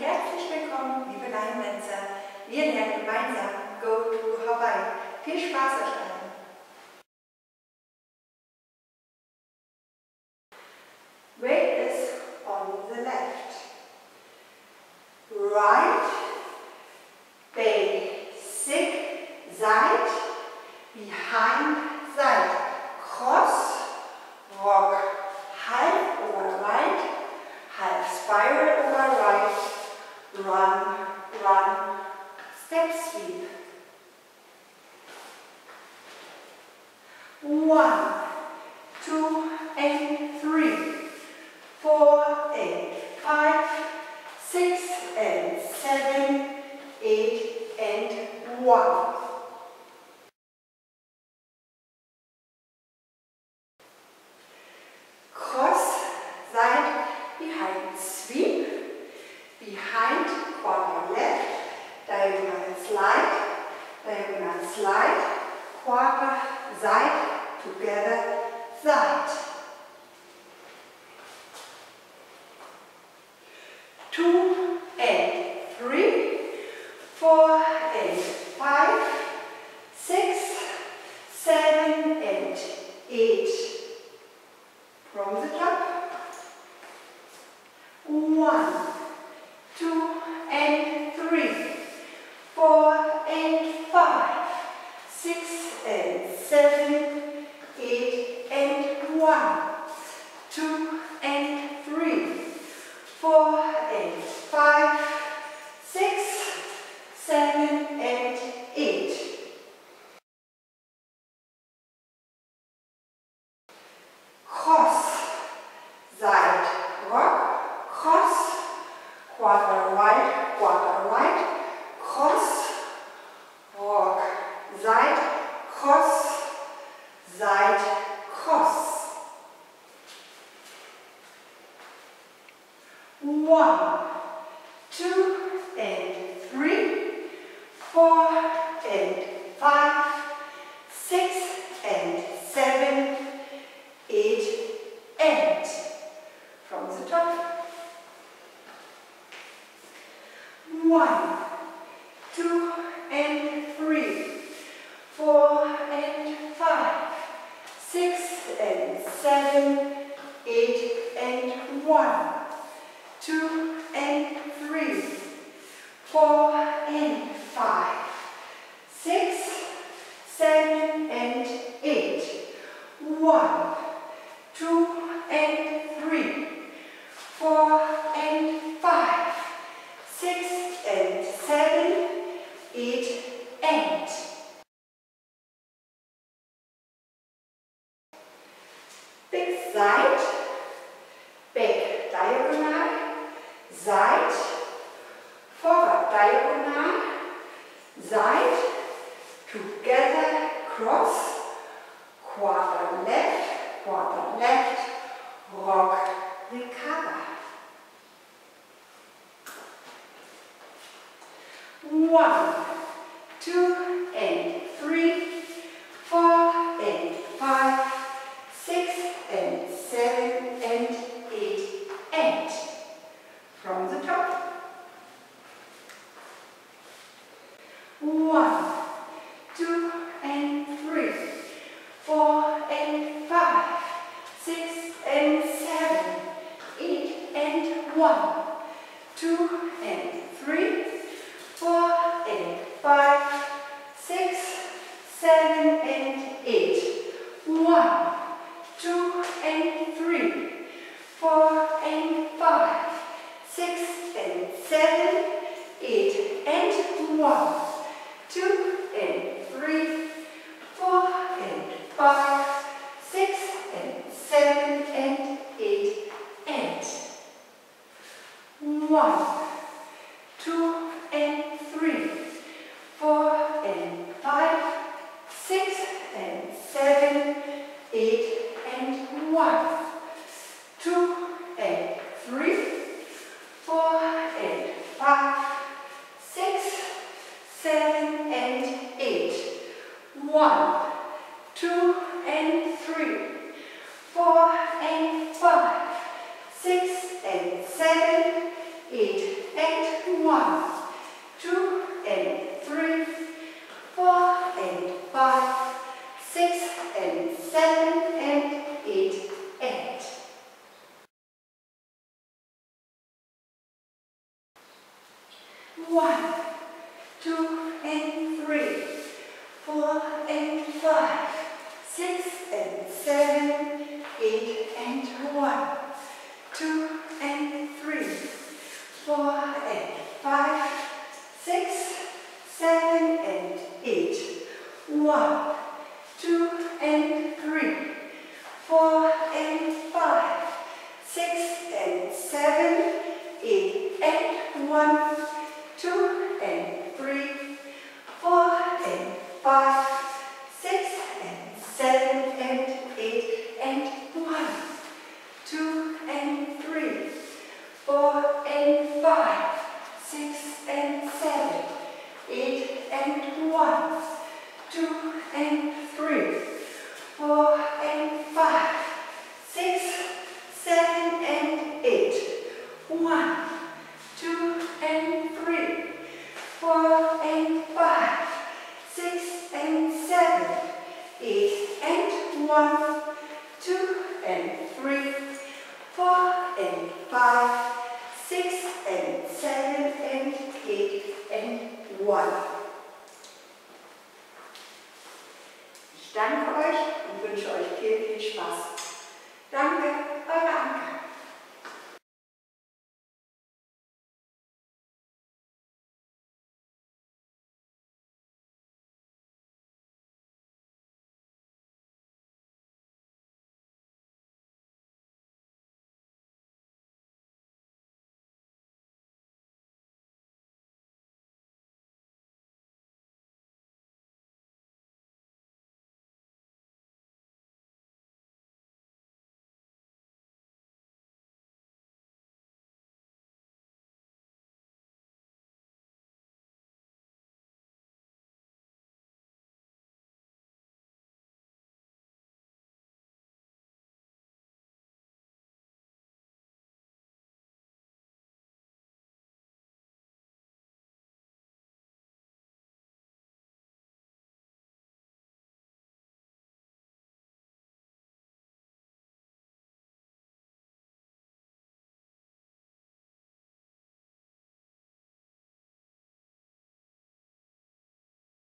herzlich willkommen, liebe Leinwänzer. Wir lernen gemeinsam Go to Hawaii. Viel Spaß euch allen! Weight is on the left. Right, basic, side, behind, side. Cross, rock, half over right, half spiral over right, run, run, step sweep. 1, 2 and 3, 4 and 5, 6 and 7, 8 and 1. Cross, side, behind sweep, behind quarter left, diagonal slide, quarter, side, together, side. 2 and 3, 4 and 5, 6, 7 and 8. From the top. 1, 2 and 3, 4 and 5, 6 and 7, 8 and 1, 2 and 3, 4 and 5, 6, 7 and 8. Cross, side, rock, cross, quarter right, cross, rock, side, cross, side, cross. 1, 2 and 3, 4 and 5, 6 and 7, 8 and from the top. 1, 2 and 3, 4 and 5, 6 and 7, 8 and 1, 2 and 3, 4 and 5, 6, 7 and 8. 1, 2 and 3, 4 and 5, 6 and 7, 8 and. Big side, back diagonal, side, forward diagonal, side, together, cross, quarter left, rock, recover. 1, 2 and 3, 4 and 5, 6 and 7 and 8 and from the top. 1, 2 and 3, 4 and 5, 6 and 7, 8 and 1, 2 and 3, 4 and 5, 6, 7 and 8. 1, 2 and 3, 4 and 5, 6 and 7, 8 and 1, 2 and 3, 4 and 5, 6 and 7 and 8 and 1, 2 and 3, 4 and 5, 6 and 7, 8 and 1, 2 and 3, 4 and 5, 6, 7 and and 1, 2 and 3, 4 and 5, 6 and 7 and 8 and 1, 2 and 3, 4 and 5, 6 and 7, 8 and 1, 2 and 3, 4 and 5, 6, 7 and 8, 1, 2 and 3, 4 and 5, 6 and 7, 8 and 1, 2 and 3, 4 and 5, 6 and 7 and 8 and 1, 2 and 3, 4 and 5, 6 and 7, 8 and 1, 2 and 3, 4 and 5, 6, 7 and 8, 1, 2 and 3, 4 and 5, 6 and 7, 8 and 1, 2 and 3, 4 and 5, 6 and 7 and 8 and 1.